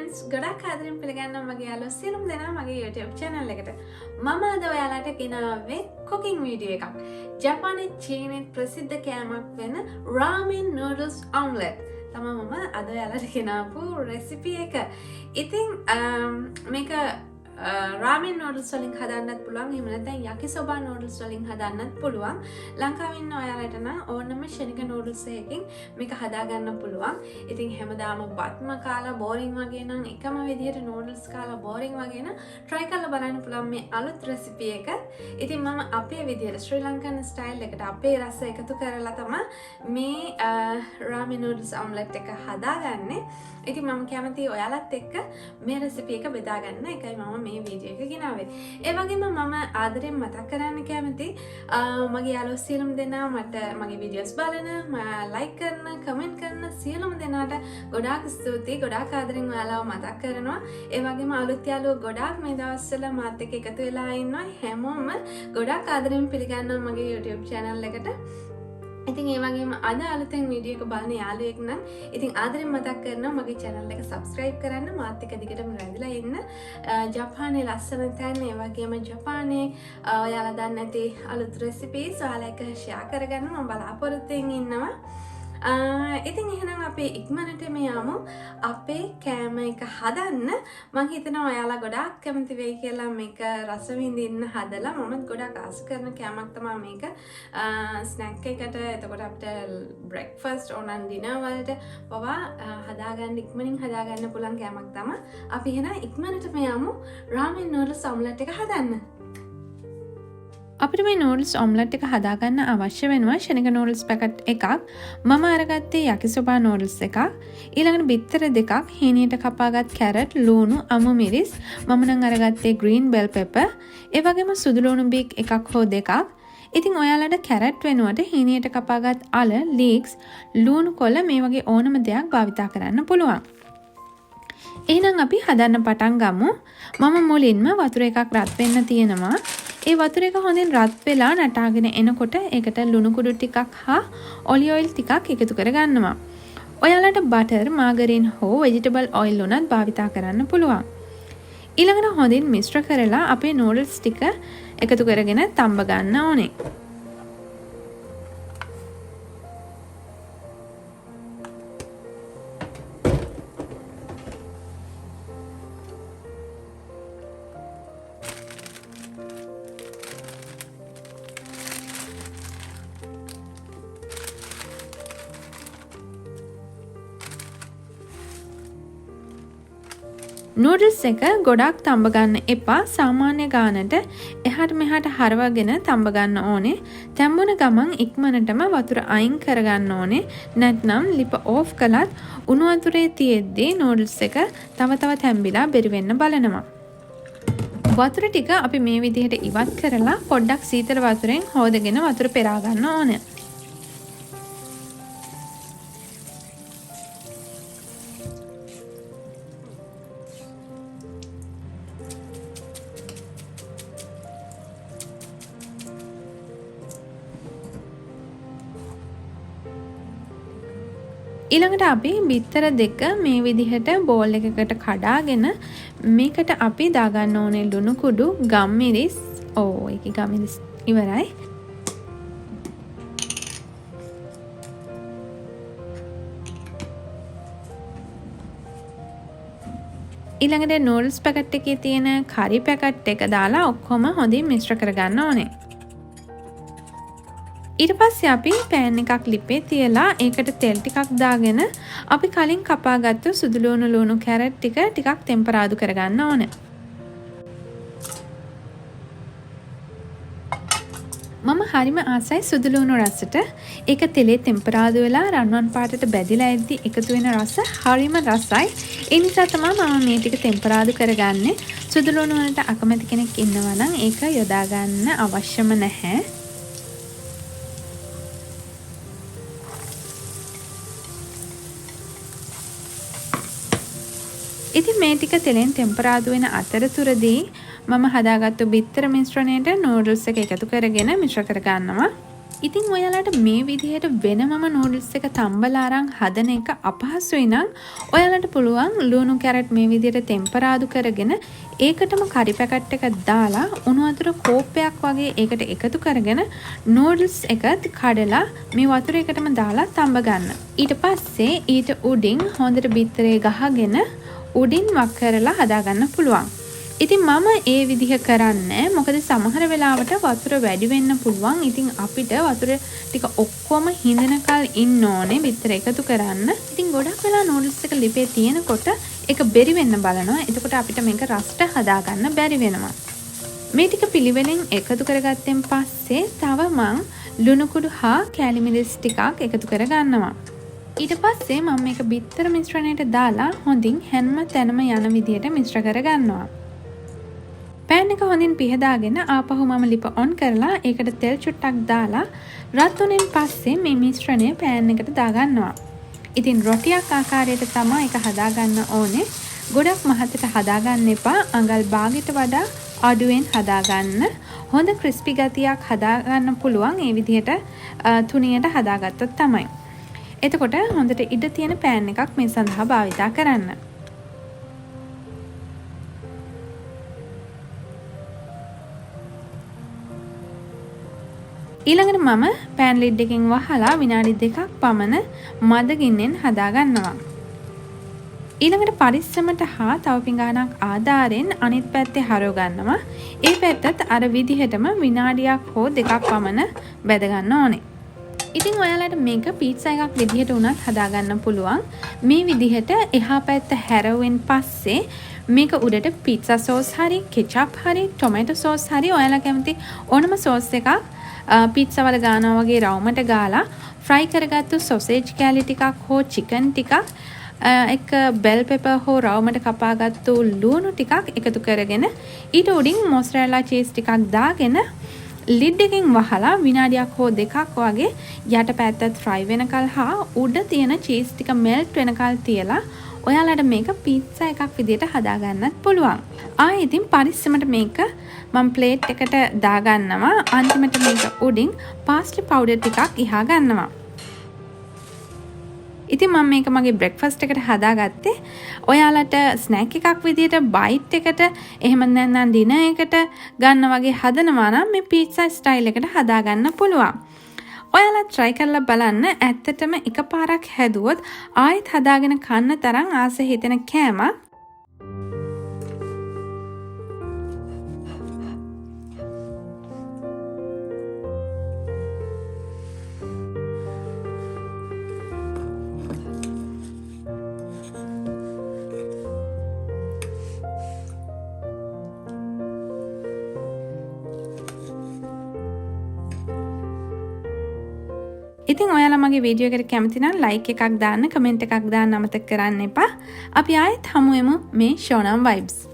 friends, ගොඩක් ආදරෙන් පිළිගන්නවා මගේ යාළුවෝ සියලුම දෙනා මගේ YouTube channel එකට. මම අද ඔයාලට ගෙනාවේ cooking video එකක්. ජපානයේ චීනයේ ප්‍රසිද්ධ කෑමක් වෙන ramen noodles omelette. තමයි මම අද ඔයාලට ගෙනාපු recipe එක. ඉතින් මේක ramen noodles වලින් හදන්නත් පුළුවන්. එහෙම නැත්නම් yakisoba noodles වලින් හදන්නත් පුළුවන්. ලංකාවේ ඉන්න ඔයාලට නම් ඕනම ශනික noodles එකකින් මේක හදා ගන්න පුළුවන්. ඉතින් හැමදාම බත්ම කාලා boring වගේ නම් එකම විදිහට noodles කාලා boring වගේ නම් try කරලා බලන්න පුළුවන් මේ අලුත් recipe එක. ඉතින් මම අපේ විදිහට ශ්‍රී ලංකන් style එකට අපේ රස එකතු කරලා තමයි මේ ramen noodles omelette එක හදාගන්නේ. ඉතින් මම කැමතියි ඔයාලත් එක්ක මේ recipe එක බෙදා ගන්න. ඒකයි මම මේ වීඩියෝ එක ගෙනාවේ. ඒ වගේම මම ආදරෙන් මතක් කරන්න කැමතියි මගේ යාළුවෝ සියලුම දෙනා මට මගේ වීඩියෝස් බලන, like කරන, comment කරන සියලුම දෙනාට ගොඩාක් ස්තුතියි. ගොඩාක් ආදරෙන් ඔයාලව මතක් කරනවා. ඒ වගේම අලුත් යාළුවෝ ගොඩාක් මේ දවස්වල මාත් එක්ක එකතු වෙලා ඉන්නවා. හැමෝම ගොඩාක් ආදරෙන් පිළිගන්නවා මගේ YouTube channel එකට. ඉතින් ඒ වගේම අද අලුතෙන් වීඩියෝ එක බලන යාළුවෙක් නම් ඉතින් ආදරෙන් මතක් කරනවා මගේ channel එක subscribe කරන්න, මාත් එක්ක දිගටම රැඳිලා ඉන්න. ජපානයේ ලස්සන තැන්, ඒ වගේම ජපානයේ ඔයාලා දන්නේ නැති අලුත් recipes ඔයාලා එක්ක share කරගන්න මම බලාපොරොත්තු වෙමින් ඉන්නවා. ඉතින් එහෙනම් අපි ඉක්මනට යමු අපේ කෑම එක හදන්න. මම හිතනවා ඔයාලා ගොඩාක් කැමති වෙයි කියලා මේක රස විඳින්න හදලා. මමත් ගොඩාක් ආස කරන කෑමක් තමයි මේක. ස්නැක් එකට, එතකොට අපිට බ්‍රෙක්ෆාස්ට් ඕන නම් ඩිනර් වලට පවා හදාගන්න ඉක්මනින් හදාගන්න පුළුවන් කෑමක් තමයි. අපි එහෙනම් ඉක්මනට යමු ramen noodles omelette එක හදන්න. අපිට මේ noodles omelette එක හදාගන්න අවශ්‍ය වෙනවා ශනික noodles packet එකක්. මම අරගත්තේ yakisoba noodles එකක්. ඊළඟට බිත්තර දෙකක්, හීනියට කපාගත් කැරට්, ලූණු, අමු මිරිස්. මම නම් අරගත්තේ green bell pepper. ඒ වගේම සුදු ලුණු බීක් එකක් හෝ දෙකක්. ඉතින් ඔයාලට කැරට් වෙනුවට හීනියට කපාගත් අල, leeks, ලූණු කොළ මේ වගේ ඕනම දෙයක් භාවිතා කරන්න පුළුවන්. එහෙනම් අපි හදන්න පටන් ගමු. මම මුලින්ම වතුර එකක් රත් වෙන්න තියෙනවා. ඒ වතුර එක හොඳින් රත් වෙලා නටාගෙන එනකොට ඒකට ලුණු කුඩු ටිකක් හා ඔලිව් ඔයිල් ටිකක් එකතු කරගන්නවා. ඔයාලට බටර්, මාගරින් හෝ වෙජිටබල් ඔයිල් උනත් භාවිතා කරන්න පුළුවන්. ඊළඟට හොඳින් මිශ්‍ර කරලා අපේ නූඩල්ස් ටික එකතු කරගෙන තඹ ගන්න ඕනේ. නූඩල්ස් එක ගොඩක් තඹ ගන්න එපා. සාමාන්‍ය ගානට එහාට මෙහාට හරවගෙන තඹ ගන්න ඕනේ. තැම්බුන ගමන් ඉක්මනටම වතුර අයින් කරගන්න ඕනේ. නැත්නම් ලිප ඕෆ් කළත් උණු වතුරේ තියෙද්දී නූඩල්ස් එක තව තැම්බිලා බැරි වෙන්න බලනවා. වතුර ටික අපි මේ විදිහට ඉවත් කරලා පොඩ්ඩක් සීතල වතුරෙන් හොදගෙන වතුර පෙරා ගන්න ඕනේ. ඊළඟට අපි බිත්තර දෙක මේ විදිහට බෝල් එකකට කඩාගෙන මේකට අපි දාගන්න ඕනේ ලුණු කුඩු, ගම්මිරිස්. ඒකේ ගම්මිරිස් ඉවරයි. ඊළඟට නූඩල්ස් පැකට් එකේ තියෙන කරි පැකට් එක දාලා ඔක්කොම හොඳින් මිශ්‍ර කරගන්න ඕනේ. ඊට පස්සේ අපි පෑන් එකක් ලිපේ තියලා ඒකට තෙල් ටිකක් දාගෙන අපි කලින් කපාගත්තු සුදු ලුණු කැරට් ටිකක් ටෙම්පරාදු කරගන්න ඕන. මම හරිම ආසයි සුදු ලුණු රසට. ඒක තෙලේ ටෙම්පරාදු වෙලා රන්වන් පාටට බැදිලා එද්දි එකතු වෙන රස හරිම රසයි. ඒ නිසා තමයි මම මේ ටික ටෙම්පරාදු කරගන්නේ. සුදු ලුණු වලට අකමැති කෙනෙක් ඉන්නවා නම් ඒක යොදා ගන්න අවශ්‍යම නැහැ. ඉතින් මේ ටික තෙලෙන් ටෙම්පරාදු වෙන අතරතුරදී මම හදාගත්තු බිත්තර මිශ්‍රණයට නූඩල්ස් එක එකතු කරගෙන මිශ්‍ර කර ගන්නවා. ඉතින් ඔයාලට මේ විදිහට වෙනමම නූඩල්ස් එක තම්බලා අරන් හදන එක අපහසුයි නම් ඔයාලට පුළුවන් ලුණු කැරට් මේ විදිහට ටෙම්පරාදු කරගෙන ඒකටම කරි පැකට් එකක් දාලා උණු වතුර කෝප්පයක් වගේ ඒකට එකතු කරගෙන නූඩල්ස් එක කඩලා මේ වතුර එකටම දාලා තම්බ ගන්න. ඊට පස්සේ ඊට උඩින් හොඳට බිත්තරේ ගහගෙන උඩින් වක් කරලා හදා ගන්න පුළුවන්. ඉතින් මම ඒ විදිහ කරන්නේ මොකද සමහර වෙලාවට වතුර වැඩි වෙන්න පුළුවන්. ඉතින් අපිට වතුර ටික ඔක්කොම හිඳනකල් ඉන්න ඕනේ බිත්තර එකතු කරන්න. ඉතින් ගොඩක් වෙලා නූඩල්ස් එක ලිපේ තියෙනකොට ඒක බෙරි වෙන්න බලනවා. එතකොට අපිට මේක රස්ට හදා ගන්න බැරි වෙනවා. මේ ටික පිළිවෙලින් එකතු කරගත්තෙන් පස්සේ තව මං ලුණු කුඩු හා කෑලි මිරිස් ටිකක් එකතු කර ගන්නවා. ඊට පස්සේ මම මේක බිත්තර මිශ්‍රණයට දාලා හොඳින් හැම තැනම යන විදිහට මිශ්‍ර කර ගන්නවා. පෑන් එක හොඳින් පිහදාගෙන ආපහු මම ලිප ඔන් කරලා ඒකට තෙල් චුට්ටක් දාලා රත් වුණෙන් පස්සේ මේ මිශ්‍රණය පෑන් එකට දාගන්නවා. ඉතින් රොටියක් ආකාරයට තමයි ඒක හදාගන්න ඕනේ. ගොඩක් මහතට හදාගන්න එපා. අඟල් භාගයට වඩා අඩුවෙන් හදාගන්න. හොඳ ක්‍රිස්පි ගතියක් හදාගන්න පුළුවන් මේ විදිහට තුනියට හදාගත්තොත් තමයි. එතකොට හොඳට ඉඩ තියෙන පෑන් එකක් මේ සඳහා භාවිතා කරන්න. ඊළඟට මම පෑන් ලිඩ් එකෙන් වහලා විනාඩි 2ක් පමණ මද ගින්නෙන් හදා ගන්නවා. ඊළඟට පරිස්සමට හා තව පිඟානක් ආධාරයෙන් අනිත් පැත්තේ හරව ගන්නවා. ඒ පැත්තත් අර විදිහටම විනාඩියක් හෝ 2ක් පමණ බැද ගන්න ඕනේ. ඉතින් ඔයාලට මේක පීට්සා එකක් විදිහට උනත් හදා ගන්න පුළුවන්. මේ විදිහට එහා පැත්ත හැරවෙන් පස්සේ මේක උඩට පීට්සා සෝස් හරි කෙචප් හරි ටොමැටෝ සෝස් හරි ඔයාලා කැමති ඕනම සෝස් එකක් පීට්සා වල ගානවා වගේ රවුමට ගාලා ෆ්‍රයි කරගත්තු සොසේජ් කෑලි ටිකක් හෝ චිකන් ටිකක් එක බෙල් පෙපර් හෝ රවුමට කපාගත්තු ලුණු ටිකක් එකතු කරගෙන ඊට උඩින් මොසරෙල්ලා චීස් ටිකක් දාගෙන ලිඩ් එකෙන් වහලා විනාඩියක් හෝ 2ක් වගේ යට පැත්තත් ෆ්‍රයි වෙනකල් හා උඩ තියෙන චීස් ටික මෙල්ට් වෙනකල් තියලා ඔයාලට මේක පීට්සා එකක් විදිහට හදා ගන්නත් පුළුවන්. ඉතින් පරිස්සමට මේක මම ප්ලේට් එකට දාගන්නවා. අන්තිමට මේක උඩින් පාස්ලි පවුඩර් ටිකක් ඉහා ගන්නවා. ඉතින් මම මේක මගේ බ්‍රෙක්ෆාස්ට් එකට හදාගත්තේ. ඔයාලට ස්නැක් එකක් විදිහට බයිට් එකට එහෙම නැත්නම් ඩිනර් එකට ගන්න වගේ හදනවා නම් මේ පීට්සා ස්ටයිල් එකට හදා ගන්න පුළුවන්. ඔයාලා try කරලා බලන්න. ඇත්තටම එකපාරක් හැදුවොත් ආයෙත් හදාගෙන කන්න තරම් ආස හිතෙන කෑමක්. ඉතින් ඔයාලා මගේ වීඩියෝ එකට කැමති නම් ලයික් එකක් දාන්න, කමෙන්ට් එකක් දාන්න අමතක කරන්න එපා. අපි ආයෙත් හමු වෙමු මේ Shonan Vibes.